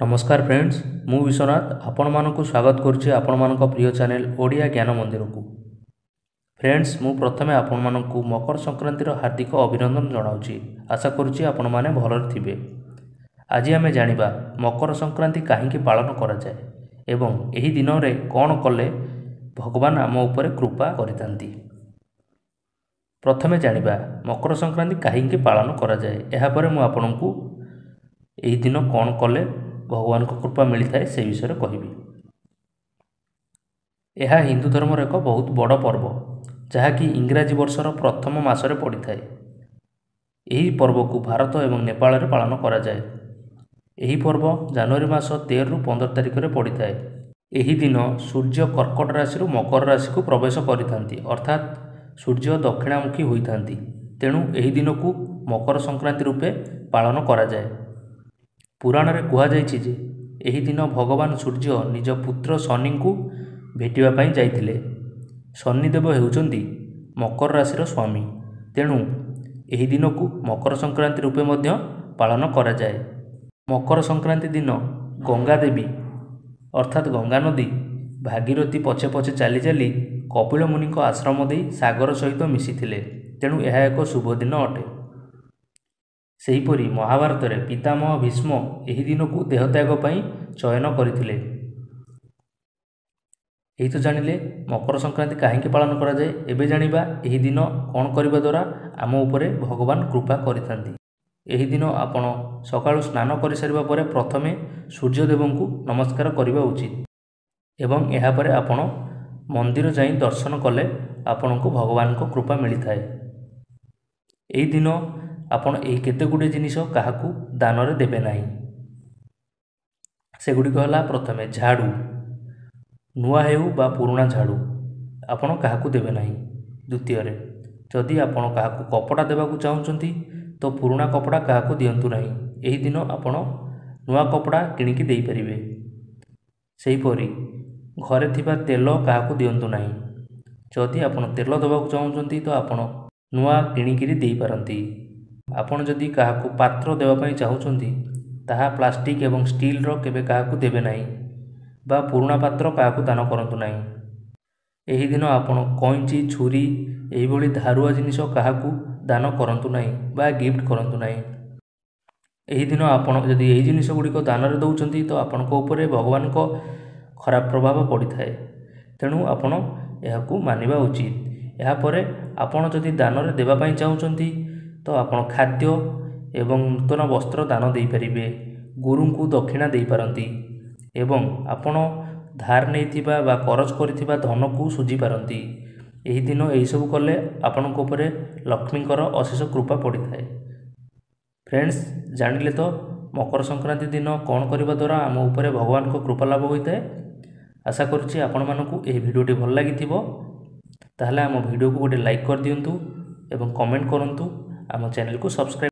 नमस्कार फ्रेंड्स, मु विश्वनाथ आपण मानक स्वागत करुच्ची आपण मानक प्रिय चैनल ओडिया ज्ञान मंदिर को। फ्रेंड्स, मु प्रथमे आपण मानक मकर संक्रांतिर हार्दिक अभिनंदन जनाऊँगी। आशा करुच्ची आपण माने भलरे थिबे। आज आमे जानिबा मकर संक्रांति काहींकि पालन करा जाए एवं एही दिन रे कोन कले भगवान आम उपरे कृपा करितांती। प्रथमे जानिबा मकर संक्रांति काहींकि पालन करा जाए। एहा परे मु आपनकु एही दिन कोन कले भगवान को कृपा मिली थाए से विषय कहबी। यह हिंदू धर्मर एक बहुत बड़ पर्व जहाँकि इंग्राजी वर्षर प्रथम मासरे पड़ी थाए। यही पर्व को भारत एवं नेपाल में पालन करा जाए। यही पर्व जनवरी मास 13 रु 15 तारिख में पड़ी थाए। यही दिन सूर्य कर्कट राशि मकर राशि को प्रवेश करिथांती, अर्थात सूर्य दक्षिणामुखी होइथांती। तेणु यही दिन को मकर संक्रांति रूपे पालन करा जाए। पुराण रे कुहा जायछि जे एही दिन भगवान सूर्य निज पुत्र शनि को भेटिबा पई जाइथिले। शनिदेव हेउचंती मकर राशि स्वामी, तेणु एही दिन को मकर संक्रांति रूपे मध्य पालन करा जाए। मकर संक्रांति दिन गंगा देवी अर्थात गंगा नदी भागीरथी पछे पछे चली चली कपिल मुनि आश्रम दे सागर सहित मिशिथिले। तेणु यह एक शुभ दिन अटे। सेहीपरि महाभारत रे पितामह भीष्म एही दिन को देहत्याग पई चयन करथिले। एही तो जानिले मकर संक्रांति काहींकि पालन करा जाए। एबे जानिबा एही दिन कोन करिबा द्वारा आम उपरे भगवान कृपा करिथांती। एही दिन आपण सकाळु स्नान करि सारिबा परे प्रथमे सूर्यदेव को नमस्कार करिबा उचित एवं एहा परे आपण मंदिर जाई दर्शन कले आपण को भगवान को कृपा मिली थाए। एही दिन आपण एही केते गुडे जिनिस काहाकू दान रे देबे नाही। सेगुडी कहला प्रथमे झाड़ू, नुआ हेउ बा पुराना झाड़ू आपण काहाकू देबे नाही। द्वितीय रे जदि आपण काहाकू कपड़ा देबाकू चाहुचंती तो पुराना कपड़ा काहाकू दियंतु नाही। एही दिन आपण नुआ कपड़ा किनिकी देई परिबे। सेहीपरि घरे थिबा तेल काहाकू दियंतु नाही। जदि आपण तेल देबाकू चाहुचंती तो आपण नुआ किनिकी देई पारंती। आपण जदि काहाकू पात्र देवा पई चाहुचंती ताहा प्लास्टिक एवं स्टील रो केबे काहाकू देबे नाही बा पुराना पात्र काहाकू दान करंतु नाही। एही दिन आपण कैंची छुरी एही भली धारुआ जिनिस काहाकू दान करंतु नाही बा गिफ्ट करंतु नाही। एही दिन आपण जदि एही जिनिस गुडिको दान रे दउचंती तो आपण को ऊपर भगवान को खराब प्रभाव पड़ी थाए। तेणु आपण एहाकू मानिबा उचित। एहा परे आपण जदि दान रे देबा पई चाहुचंती तो आपण खाद्य एवं नूतन वस्त्र दान दे पारिबे, गुरु को दक्षिणा दे पारंती एवं आपण धार नैथिबा बा करज करिथिबा धन को सुझी पारंती। एही दिन एही सब कले आपण को ऊपर लक्ष्मीकर अशेष कृपा पड़ी थाए। फ्रेंड्स, जानिले तो मकर संक्रांति दिन कौन करबा द्वारा आम उपरे भगवान को कृपा लाभ होइताए। आशा करुच्ची आपण मानकू एही भिडियोटी भल लागिथिबो। ताहले आम भिडियो को गोटे लाइक कर दियंतु एवं कमेंट करंतु। आम चैनल को सब्सक्राइब